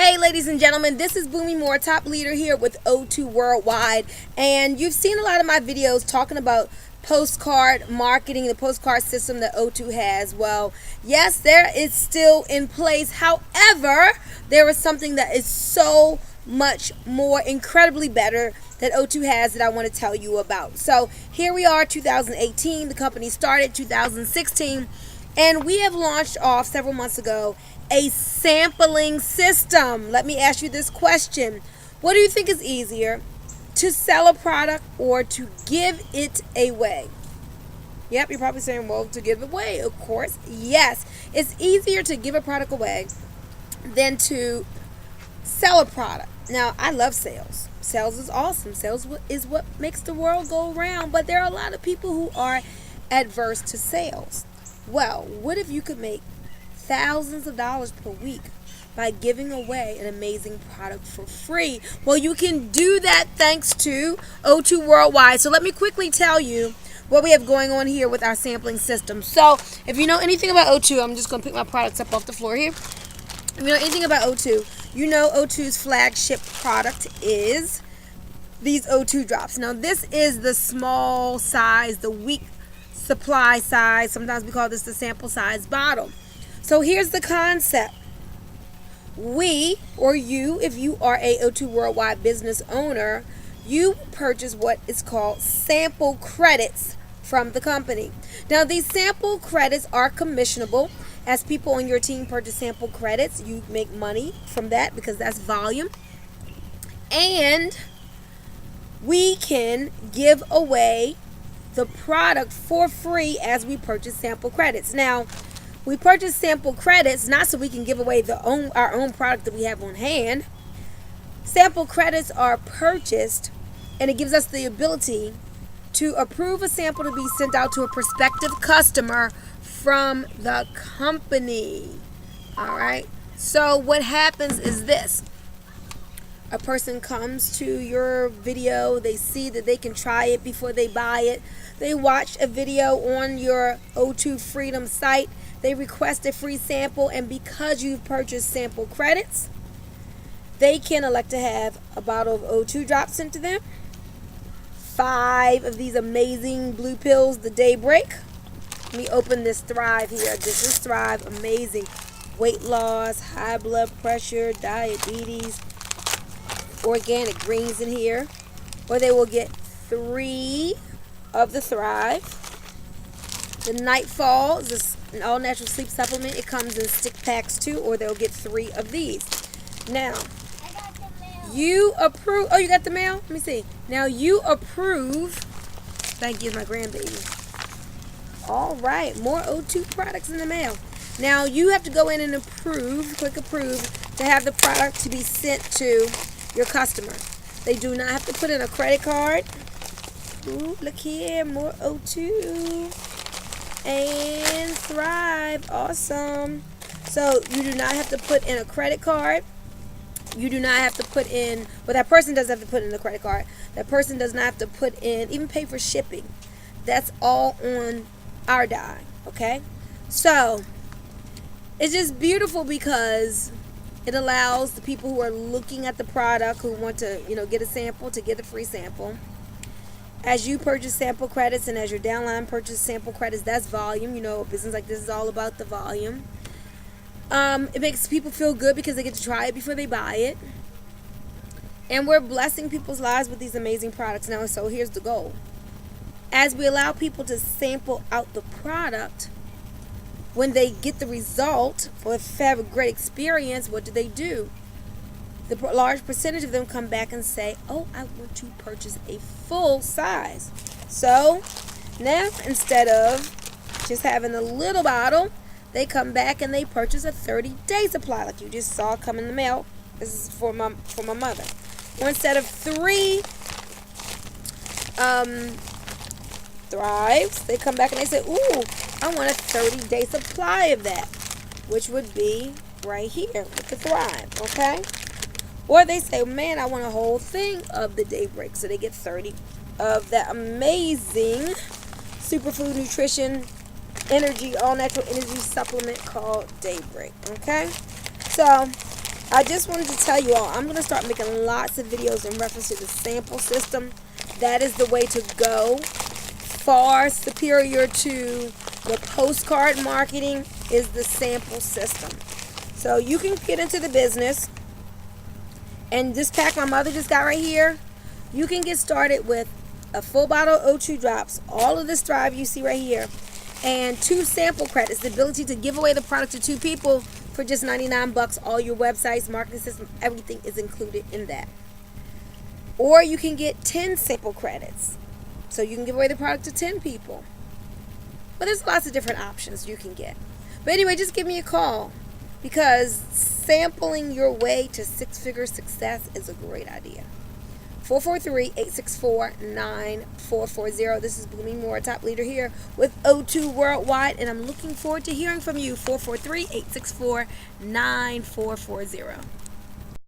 Hey ladies and gentlemen, this is Bunmi Moore, top leader here with O2 Worldwide, and you've seen a lot of my videos talking about postcard marketing, the postcard system that O2 has. Well, yes, there is still in place. However, there is something that is so much more incredibly better that O2 has that I want to tell you about. So here we are, 2018. The company started 2016, and we have launched off several months ago a sampling system. Let me ask you this question. What do you think is easier, to sell a product or to give it away? Yep, you're probably saying, well, to give it away, of course. Yes, it's easier to give a product away than to sell a product. Now, I love sales. Sales is awesome. Sales is what makes the world go round. But there are a lot of people who are adverse to sales. Well, what if you could make thousands of dollars per week by giving away an amazing product for free? Well, you can do that thanks to O2 Worldwide. So let me quickly tell you what we have going on here with our sampling system. So if you know anything about O2, I'm just going to pick my products up off the floor here. If you know anything about O2, you know O2's flagship product is these O2 drops. Now, this is the small size, the week supply size. Sometimes we call this the sample size bottle. So here's the concept. We, or you, if you are a O2 Worldwide business owner, you purchase what is called sample credits from the company. Now, these sample credits are commissionable. As people on your team purchase sample credits, you make money from that because that's volume. And we can give away the product for free as we purchase sample credits. Now, we purchase sample credits not so we can give away our own product that we have on hand. Sample credits are purchased, and it gives us the ability to approve a sample to be sent out to a prospective customer from the company. All right. So what happens is this. A person comes to your video, they see that they can try it before they buy it. They watch a video on your O2 Freedom site. They request a free sample, and because you've purchased sample credits, they can elect to have a bottle of O2 drops sent to them, 5 of these amazing blue pills, the Daybreak. Let me open this Thrive here. This is Thrive, amazing. Weight loss, high blood pressure, diabetes, organic greens in here. Or they will get 3 of the Thrive. The Nightfall is an all-natural sleep supplement. It comes in stick packs too, or they'll get 3 of these. Now, you approve. Oh, you got the mail? Let me see. Now, you approve. Thank you, my grandbaby. All right, more O2 products in the mail. Now, you have to go in and click approve, to have the product to be sent to your customer. They do not have to put in a credit card. Ooh, look here, more O2. And Thrive, awesome. So you do not have to put in a credit card. You do not have to put in, well, that person doesn't have to put in a credit card. That person does not have to put in, even pay for shipping. That's all on our dime, okay? So it's just beautiful because it allows the people who are looking at the product, who want to, get a sample, to get a free sample. As you purchase sample credits and as your downline purchase sample credits, that's volume. A business like this is all about the volume. It makes people feel good because they get to try it before they buy it. And we're blessing people's lives with these amazing products now. So here's the goal. As we allow people to sample out the product, when they get the result, or if they have a great experience, what do? The large percentage of them come back and say, oh, I want to purchase a full size. So now, instead of just having a little bottle, they come back and they purchase a 30-day supply, like you just saw come in the mail. This is for my mother. Or instead of 3 Thrives, they come back and they say, ooh, I want a 30-day supply of that, which would be right here with the Thrive, okay? Or they say, man, I want a whole thing of the Daybreak. So they get 30 of that amazing superfood nutrition energy, all natural energy supplement called Daybreak. Okay? So I just wanted to tell you all, I'm going to start making lots of videos in reference to the sample system. That is the way to go. Far superior to the postcard marketing is the sample system. So you can get into the business. And this pack my mother just got right here, you can get started with a full bottle of O2 drops, all of this Thrive you see right here, and 2 sample credits, the ability to give away the product to 2 people for just 99 bucks. All your websites, marketing system, everything is included in that. Or you can get 10 sample credits, so you can give away the product to 10 people. But there's lots of different options you can get. But anyway, just give me a call, because sampling your way to 6-figure success is a great idea. 443-864-9440. This is Bunmi Moore, top leader here with O2 Worldwide, and I'm looking forward to hearing from you. 443-864-9440.